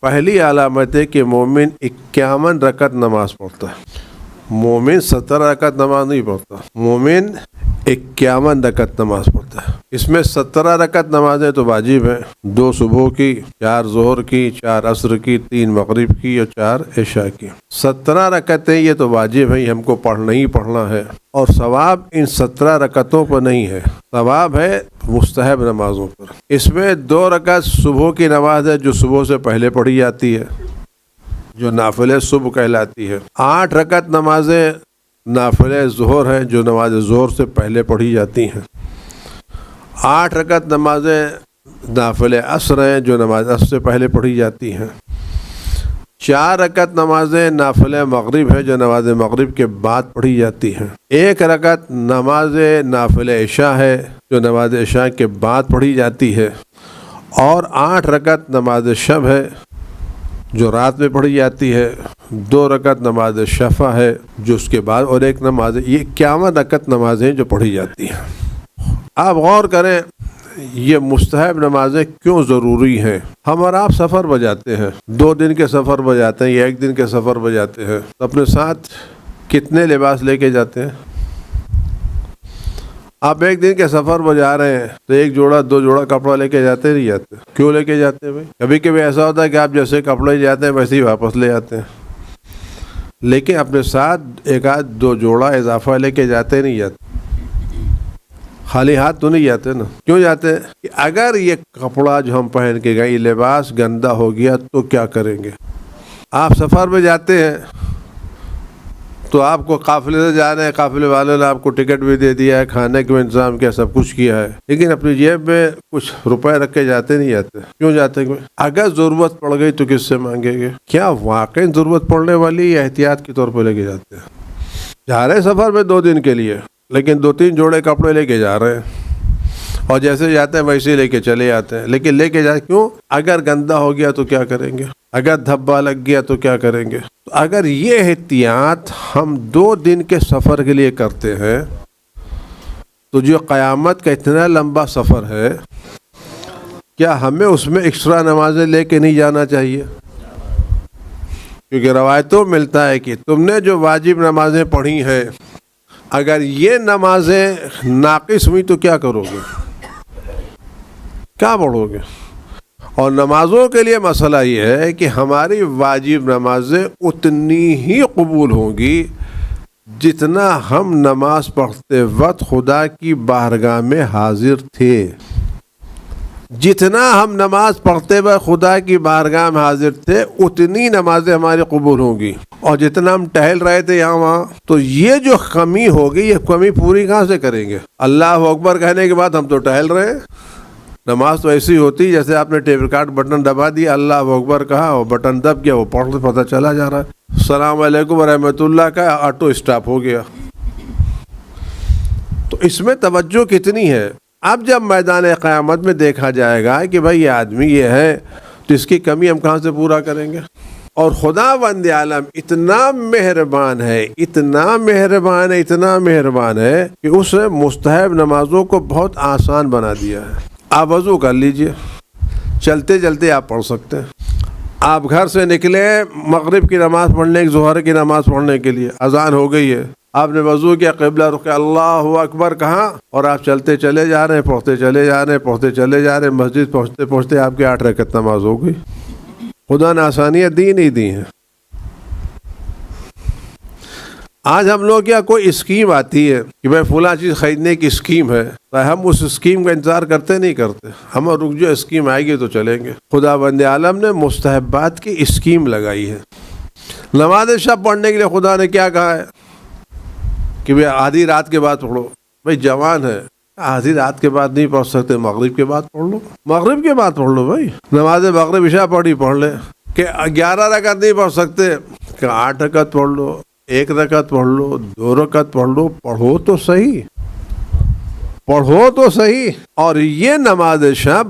پہلی علامت ہے کہ مومن 51 رکعت نماز پڑھتا ہے. مومن 17 رکعت نماز نہیں پڑھتا، مومن 51 رکعت نماز پڑھتا ہے. اس میں 17 رکعت نمازیں تو واجب ہیں، 2 صبح کی، 4 ظہر کی، 4 عصر کی، 3 مغرب کی اور 4 عشاء کی. 17 رکعتیں یہ تو واجب ہیں، یہ ہم کو پڑھنا ہی پڑھنا ہے. اور ثواب ان 17 رکعتوں پر نہیں ہے، ثواب ہے مستحب نمازوں پر. اس میں 2 رکعت صبح کی نماز ہے جو صبح سے پہلے پڑھی جاتی ہے، جو نافلہ صبح کہلاتی ہے. 8 رکعت نمازیں نافلہ ظہر ہیں جو نماز ظہر سے پہلے پڑھی جاتی ہیں. 8 رکعت نمازیں نافلہ عصر ہیں جو نماز عصر سے پہلے پڑھی جاتی ہیں. 4 رکعت نمازیں نافلہ مغرب ہیں جو نماز مغرب کے بعد پڑھی جاتی ہیں. 1 رکعت نماز نافلہ عشاء ہے جو نماز عشاء کے بعد پڑھی جاتی ہے. اور 8 رکعت نماز شب ہے جو رات میں پڑھی جاتی ہے. 2 رکعت نماز شفع ہے جو اس کے بعد، اور 1 نماز. یہ 51 رکعت نمازیں جو پڑھی جاتی ہیں. آپ غور کریں یہ مستحب نمازیں کیوں ضروری ہیں. ہم اور آپ سفر بجاتے ہیں، 2 دن کے سفر بجاتے ہیں یا 1 دن کے سفر بجاتے ہیں، تو اپنے ساتھ کتنے لباس لے کے جاتے ہیں؟ آپ 1 دن کے سفر بجا رہے ہیں تو 1 جوڑا 2 جوڑا کپڑا لے کے جاتے نہیں جاتے؟ کیوں لے کے جاتے ہیں بھائی؟ کبھی کبھی ایسا ہوتا ہے کہ آپ جیسے کپڑے جاتے ہیں ویسے ہی واپس لے آتے ہیں، لیکن اپنے ساتھ 1 آدھ 2 جوڑا اضافہ لے کے جاتے نہیں جاتے. خالی ہاتھ تو نہیں جاتے نا. کیوں جاتے؟ کہ اگر یہ کپڑا جو ہم پہن کے گئے، یہ لباس گندا ہو گیا تو کیا کریں گے. آپ سفر میں جاتے ہیں تو آپ کو قافلے سے جا رہے ہیں، قافلے والے نے آپ کو ٹکٹ بھی دے دیا ہے، کھانے کا انتظام کیا، سب کچھ کیا ہے، لیکن اپنی جیب میں کچھ روپے رکھ کے جاتے نہیں جاتے. کیوں جاتے ہیں؟ اگر ضرورت پڑ گئی تو کس سے مانگیں گے. کیا واقعی ضرورت پڑنے والی یا احتیاط کے طور پہ لے کے جاتے ہیں؟ جا رہے ہیں سفر میں 2 دن کے لیے، لیکن 2-3 جوڑے کپڑے لے کے جا رہے ہیں، اور جیسے جاتے ہیں ویسے لے کے چلے جاتے ہیں. لیکن لے کے جائے کیوں؟ اگر گندا ہو گیا تو کیا کریں گے، اگر دھبا لگ گیا تو کیا کریں گے. تو اگر یہ احتیاط ہم 2 دن کے سفر کے لیے کرتے ہیں تو جو قیامت کا اتنا لمبا سفر ہے، کیا ہمیں اس میں ایکسٹرا نمازیں لے کے نہیں جانا چاہیے؟ کیونکہ روایتوں ملتا ہے کہ تم نے جو واجب نمازیں پڑھی ہیں، اگر یہ نمازیں ناقص ہوئی تو کیا کرو گے، کیا پڑھو گے. اور نمازوں کے لیے مسئلہ یہ ہے کہ ہماری واجب نمازیں اتنی ہی قبول ہوں گی جتنا ہم نماز پڑھتے وقت خدا کی بارگاہ میں حاضر تھے. جتنا ہم نماز پڑھتے وقت خدا کی بارگاہ میں حاضر تھے اتنی نمازیں ہماری قبول ہوں گی. اور جتنا ہم ٹہل رہے تھے یہاں وہاں، تو یہ جو کمی ہوگی یہ کمی پوری کہاں سے کریں گے. اللہ اکبر کہنے کے بعد ہم تو ٹہل رہے ہیں. نماز تو ایسی ہوتی جیسے آپ نے ٹیپ ریکارڈ بٹن دبا دیا، اللہ اکبر کہا اور بٹن دب گیا، وہ پڑھتے پتہ چلا جا رہا ہے. السلام علیکم ورحمۃ اللہ کا آٹو اسٹاپ ہو گیا. تو اس میں توجہ کتنی ہے. اب جب میدان قیامت میں دیکھا جائے گا کہ بھائی یہ آدمی یہ ہے تو اس کی کمی ہم کہاں سے پورا کریں گے. اور خداوند عالم اتنا مہربان ہے، اتنا مہربان ہے، اتنا مہربان ہے کہ اس نے مستحب نمازوں کو بہت آسان بنا دیا ہے. آپ وضو کر لیجئے، چلتے چلتے آپ پڑھ سکتے ہیں. آپ گھر سے نکلے مغرب کی نماز پڑھنے، ظہر کی نماز پڑھنے کے لیے، اذان ہو گئی ہے، آپ نے وضو کیا، قبلہ رخ کیا، اللہ اکبر کہا، اور آپ چلتے چلے جا رہے ہیں، پڑھتے چلے جا رہے ہیں، پڑھتے چلے جا رہے ہیں. مسجد پہنچتے پہنچتے آپ کی 8 رکعت نماز ہو گئی. خدا نے آسانیاں دی نہیں دی ہیں. آج ہم لوگ کیا کوئی اسکیم آتی ہے کہ بھائی فلاں چیز خریدنے کی اسکیم ہے، تو ہم اس اسکیم کا انتظار کرتے نہیں کرتے، ہم رک جو اسکیم آئے گی تو چلیں گے. خداوند عالم نے مستحبات کی اسکیم لگائی ہے. نماز شب پڑھنے کے لیے خدا نے کیا کہا ہے کہ بھائی آدھی رات کے بعد پڑھو. بھائی جوان ہے، آدھی رات کے بعد نہیں پڑھ سکتے، مغرب کے بعد پڑھ لو، مغرب کے بعد پڑھ لو. بھائی نماز مغرب عشاء پڑھ لے. کہ 11 رکعت نہیں پڑھ سکتے، کہ 8 رکعت پڑھ لو، 1 رکعت پڑھ لو، 2 رکعت پڑھ لو. پڑھو تو صحیح، پڑھو تو صحیح. اور یہ نماز شب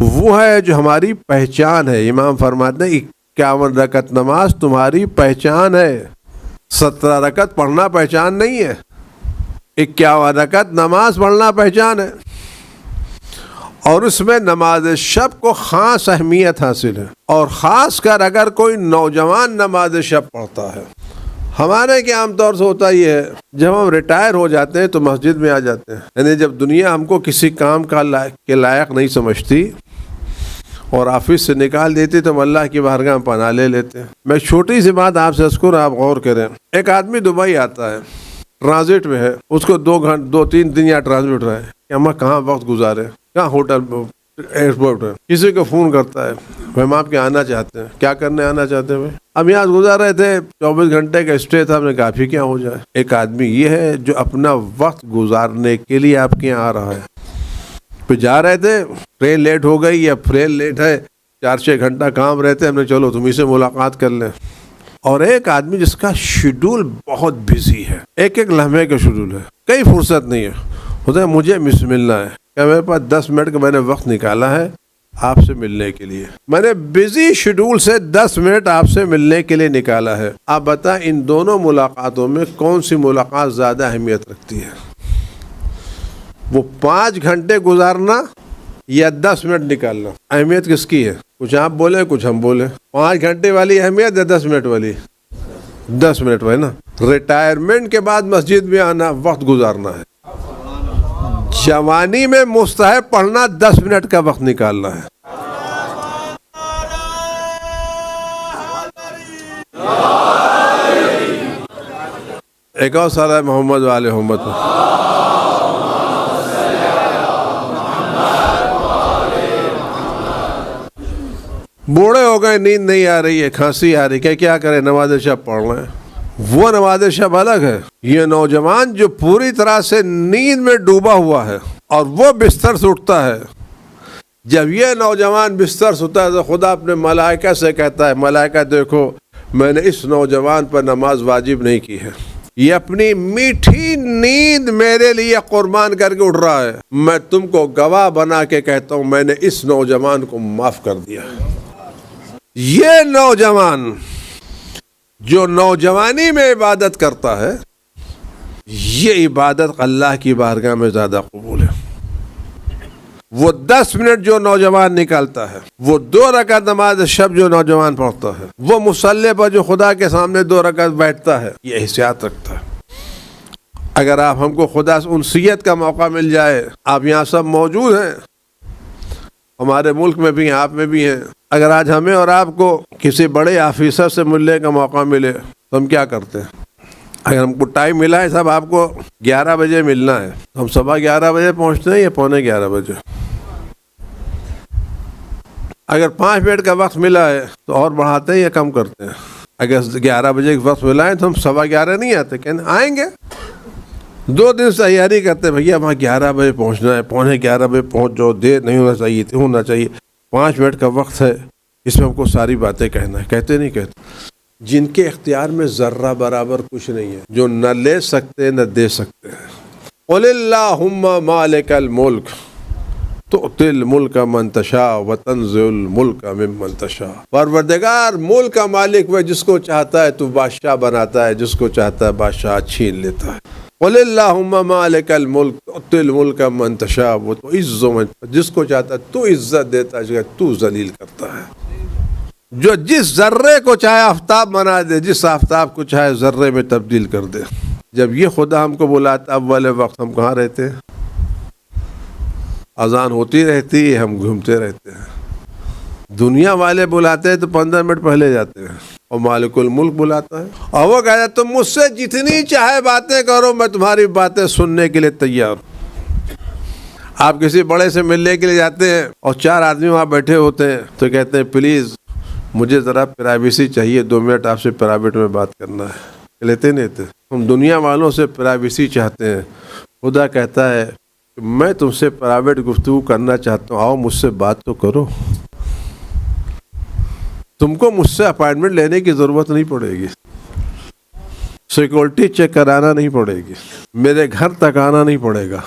وہ ہے جو ہماری پہچان ہے. امام فرماتے ہیں 51 رکعت نماز تمہاری پہچان ہے. 17 رکعت پڑھنا پہچان نہیں ہے، 51 رکعت نماز پڑھنا پہچان ہے. اور اس میں نماز شب کو خاص اہمیت حاصل ہے، اور خاص کر اگر کوئی نوجوان نماز شب پڑھتا ہے۔ ہمارے کے عام طور سے ہوتا یہ ہے، جب ہم ریٹائر ہو جاتے ہیں تو مسجد میں آ جاتے ہیں، یعنی جب دنیا ہم کو کسی کام کے لائق نہیں سمجھتی اور آفس سے نکال دیتی تو ہم اللہ کی بارگاہ میں پناہ لے لیتے ہیں۔ میں چھوٹی سی بات آپ سے اذکر، آپ غور کریں۔ ایک آدمی دبئی آتا ہے، ٹرانزٹ میں ہے، اس کو 2-3 دن یا ٹرانزٹ رہے کہ ہم کہاں وقت گزارے، کہاں ہوٹل ایئرپورٹ ہے، کسی کو فون کرتا ہے، ہم آپ کے آنا چاہتے ہیں، کیا کرنے آنا چاہتے ہیں بھائی؟ اب یہاں گزار رہے تھے، 24 گھنٹے کا اسٹے تھا، ہم نے کافی کیا ہو جائے۔ ایک آدمی یہ ہے جو اپنا وقت گزارنے کے لیے آپ کے یہاں آ رہا ہے۔ پھر جا رہے تھے، ٹرین لیٹ ہو گئی یا پلین لیٹ ہے، 4-6 گھنٹہ کام رہتے، ہم نے چلو تمہیں سے ملاقات کر لیں۔ اور ایک آدمی جس کا شیڈول بہت بزی ہے، ایک لمحے کا شیڈول ہے، کئی فرصت نہیں ہے، ہوتا ہے مجھے ملنا ہے، کہ میرے پاس 10 منٹ کا میں نے وقت نکالا ہے آپ سے ملنے کے لیے، میں نے بزی شیڈول سے 10 منٹ آپ سے ملنے کے لیے نکالا ہے۔ آپ بتائیں ان دونوں ملاقاتوں میں کون سی ملاقات زیادہ اہمیت رکھتی ہے؟ وہ 5 گھنٹے گزارنا یا 10 منٹ نکالنا؟ اہمیت کس کی ہے؟ کچھ آپ بولے کچھ ہم بولے۔ 5 گھنٹے والی اہمیت یا 10 منٹ والی؟ 10 منٹ والی نا۔ ریٹائرمنٹ کے بعد مسجد میں آنا وقت گزارنا ہے، جوانی میں مستحب پڑھنا 10 منٹ کا وقت نکالنا ہے۔ ایک اور سال ہے محمد والے محمد۔ بوڑھے ہو گئے، نیند نہیں آ رہی ہے، کھانسی آ رہی ہے، کیا کریں؟ نماز شب پڑھ رہے ہیں۔ وہ نماز شب الگ ہے، یہ نوجوان جو پوری طرح سے نیند میں ڈوبا ہوا ہے اور وہ بستر سے اٹھتا ہے۔ جب یہ نوجوان بستر سے اٹھتا ہے تو خدا اپنے ملائکہ سے کہتا ہے، ملائکہ دیکھو میں نے اس نوجوان پر نماز واجب نہیں کی ہے، یہ اپنی میٹھی نیند میرے لیے قربان کر کے اٹھ رہا ہے، میں تم کو گواہ بنا کے کہتا ہوں میں نے اس نوجوان کو معاف کر دیا۔ یہ نوجوان جو نوجوانی میں عبادت کرتا ہے، یہ عبادت اللہ کی بارگاہ میں زیادہ قبول ہے۔ وہ 10 منٹ جو نوجوان نکالتا ہے، وہ 2 رکعت نماز شب جو نوجوان پڑھتا ہے، وہ مصلی پر جو خدا کے سامنے 2 رکعت بیٹھتا ہے، یہ احتیاط رکھتا ہے۔ اگر آپ ہم کو خدا سے انسیت کا موقع مل جائے، آپ یہاں سب موجود ہیں، ہمارے ملک میں بھی ہیں، آپ میں بھی ہیں، اگر آج ہمیں اور آپ کو کسی بڑے آفیسر سے ملنے کا موقع ملے تو ہم کیا کرتے ہیں؟ اگر ہم کو ٹائم ملا ہے صاحب آپ کو 11 بجے ملنا ہے، ہم 11:15 بجے پہنچتے ہیں یا 11:45 بجے؟ اگر 5 منٹ کا وقت ملا ہے تو اور بڑھاتے ہیں یا کم کرتے ہیں؟ اگر 11 بجے کا وقت ملا ہے تو ہم 11:15 نہیں آتے، کہنے آئیں گے، 2 دن سے تیاری کرتے ہیں، بھیا وہاں 11 بجے پہنچنا ہے، 11:15 بجے پہنچ جاؤ، دیر نہیں ہونا چاہیے، 5 منٹ کا وقت ہے، اس میں ہم کو ساری باتیں کہنا ہے، کہتے نہیں کہتے؟ جن کے اختیار میں ذرہ برابر کچھ نہیں ہے، جو نہ لے سکتے نہ دے سکتے ہیں۔ قل اللہم مالک الملک تؤتی الملک من تشاء وتنزع الملک ممن تشاء۔ پروردگار ملک کا مالک وہ جس کو چاہتا ہے تو بادشاہ بناتا ہے، جس کو چاہتا ہے بادشاہ چھین لیتا ہے۔ قل اللہم مالک الملک تؤتی الملک من تشاء وتعز من، جس کو چاہتا ہے تو عزت دیتا ہے، تو ذلیل کرتا ہے۔ جو جس ذرے کو چاہے آفتاب بنا دے، جس آفتاب کو چاہے ذرے میں تبدیل کر دے۔ جب یہ خدا ہم کو بلاتا اول وقت، ہم کہاں رہتے ہیں؟ اذان ہوتی رہتی ہے، ہم گھومتے رہتے ہیں۔ دنیا والے بلاتے ہیں تو 15 منٹ پہلے جاتے ہیں، اور مالک الملک بلاتا ہے اور وہ کہتا ہے تم مجھ سے جتنی چاہے باتیں کرو، میں تمہاری باتیں سننے کے لیے تیار ہوں۔ آپ کسی بڑے سے ملنے کے لیے جاتے ہیں اور 4 آدمی وہاں بیٹھے ہوتے ہیں تو کہتے ہیں پلیز مجھے ذرا پرائیویسی چاہیے، 2 منٹ آپ سے پرائیویٹ میں بات کرنا ہے، لیتے نہیں تھے؟ ہم دنیا والوں سے پرائیویسی چاہتے ہیں، خدا کہتا ہے کہ میں تم سے پرائیویٹ گفتگو کرنا چاہتا ہوں، آؤ مجھ سے بات تو کرو، تم کو مجھ سے اپائنٹمنٹ لینے کی ضرورت نہیں پڑے گی، سیکورٹی چیک کرانا نہیں پڑے گی، میرے گھر تک آنا نہیں پڑے گا،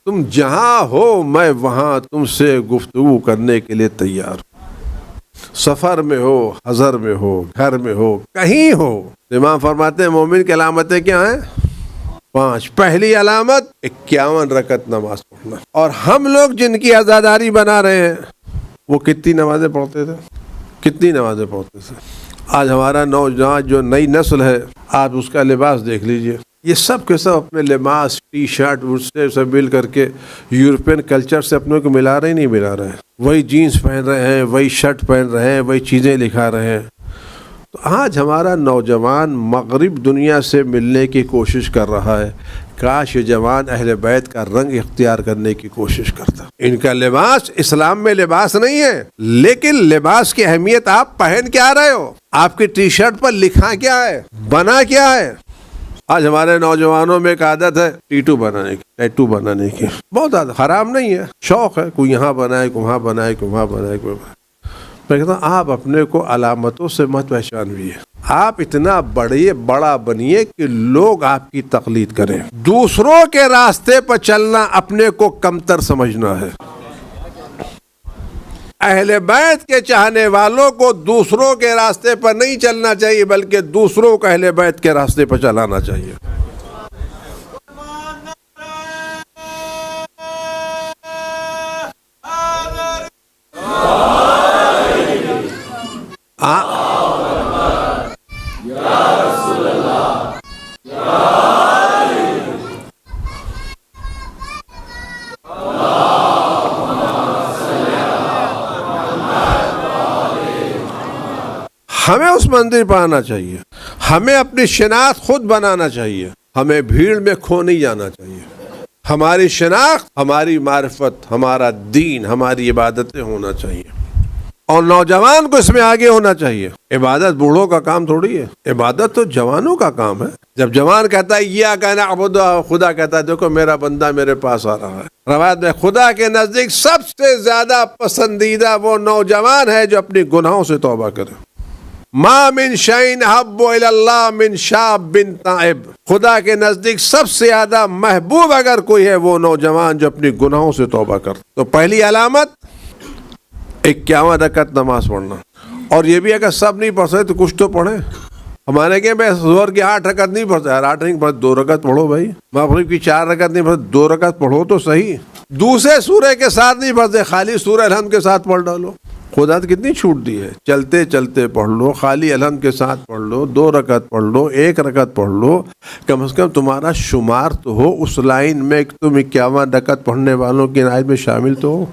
تم جہاں ہو میں وہاں تم سے گفتگو کرنے کے لیے تیار ہوں، سفر میں ہو، حضر میں ہو، گھر میں ہو، کہیں ہو۔ امام فرماتے ہیں مومن کی علامتیں کیا ہیں؟ 5 پہلی علامت 51 رکعت نماز پڑھنا. اور ہم لوگ جن کی عزاداری بنا رہے ہیں وہ کتنی نمازیں پڑھتے تھے؟ کتنی نمازیں پڑھتے تھے؟ آج ہمارا نوجوان جو نئی نسل ہے آپ اس کا لباس دیکھ لیجئے. یہ سب کے سب اپنے لباس ٹی شرٹ سے سب مل کر کے یورپین کلچر سے اپنے کو ملا رہے نہیں ملا رہے ہیں. وہی جینس پہن رہے ہیں, وہی شرٹ پہن رہے ہیں, وہی چیزیں لکھا رہے ہیں. تو آج ہمارا نوجوان مغرب دنیا سے ملنے کی کوشش کر رہا ہے. کاش یہ جوان اہل بیت کا رنگ اختیار کرنے کی کوشش کرتا. ان کا لباس اسلام میں لباس نہیں ہے, لیکن لباس کی اہمیت آپ پہن کیا رہے ہو, آپ کی ٹی شرٹ پر لکھا کیا ہے, بنا کیا ہے. آج ہمارے نوجوانوں میں ایک عادت ہے ٹیٹو بنانے کی, ٹیٹو بنانے کی. بہت عادت, حرام نہیں ہے, شوق ہے, کوئی یہاں بنائے, کوئی وہاں بنائے, کوئی وہاں بنائے, کوئی وہاں. میں کہتا ہوں آپ اپنے کو علامتوں سے مت پہچانیے. آپ اتنا بڑا بنیے کہ لوگ آپ کی تقلید کریں. دوسروں کے راستے پر چلنا اپنے کو کمتر سمجھنا ہے. اہل بیت کے چاہنے والوں کو دوسروں کے راستے پر نہیں چلنا چاہیے, بلکہ دوسروں کو اہل بیت کے راستے پر چلانا چاہیے. ہمیں اس مندر پر آنا چاہیے, ہمیں اپنی شناخت خود بنانا چاہیے, ہمیں بھیڑ میں کھو نہیں جانا چاہیے. ہماری شناخت, ہماری معرفت, ہمارا دین, ہماری عبادتیں ہونا چاہیے. اور نوجوان کو اس میں آگے ہونا چاہیے. عبادت بوڑھوں کا کام تھوڑی ہے, عبادت تو جوانوں کا کام ہے. جب جوان کہتا ہے یا کہنا عبد, خدا کہتا ہے دیکھو میرا بندہ میرے پاس آ رہا ہے. روایت میں خدا کے نزدیک سب سے زیادہ پسندیدہ وہ نوجوان ہے جو اپنی گناہوں سے توبہ کرے. ما من شیء احب الی اللہ من شاب تائب. خدا کے نزدیک سب سے زیادہ محبوب اگر کوئی ہے وہ نوجوان جو اپنی گناہوں سے توبہ کرتا. تو پہلی علامت 51 رکعت نماز پڑھنا. اور یہ بھی اگر سب نہیں پڑھ سکتے تو کچھ تو پڑھیں. ہمارے کہ میں ظہر کی 8 رکعت نہیں پڑھتا, 8 نہیں پڑھتا, 2 رکعت پڑھو بھائی. مغرب کی 4 رکعت نہیں پڑھتا, 2 رکعت پڑھو تو صحیح. دوسرے سورہ کے ساتھ نہیں پڑھتے, خالی سورہ الحمد کے ساتھ پڑھ ڈالو. خدا تو کتنی چھوٹ دی ہے, چلتے چلتے پڑھ لو, خالی الحمد کے ساتھ پڑھ لو, 2 رکعت پڑھ لو, 1 رکعت پڑھ لو. کم از کم تمہارا شمار تو ہو اس لائن میں, تم 51 رکعت پڑھنے والوں کی عنایت میں شامل تو ہو.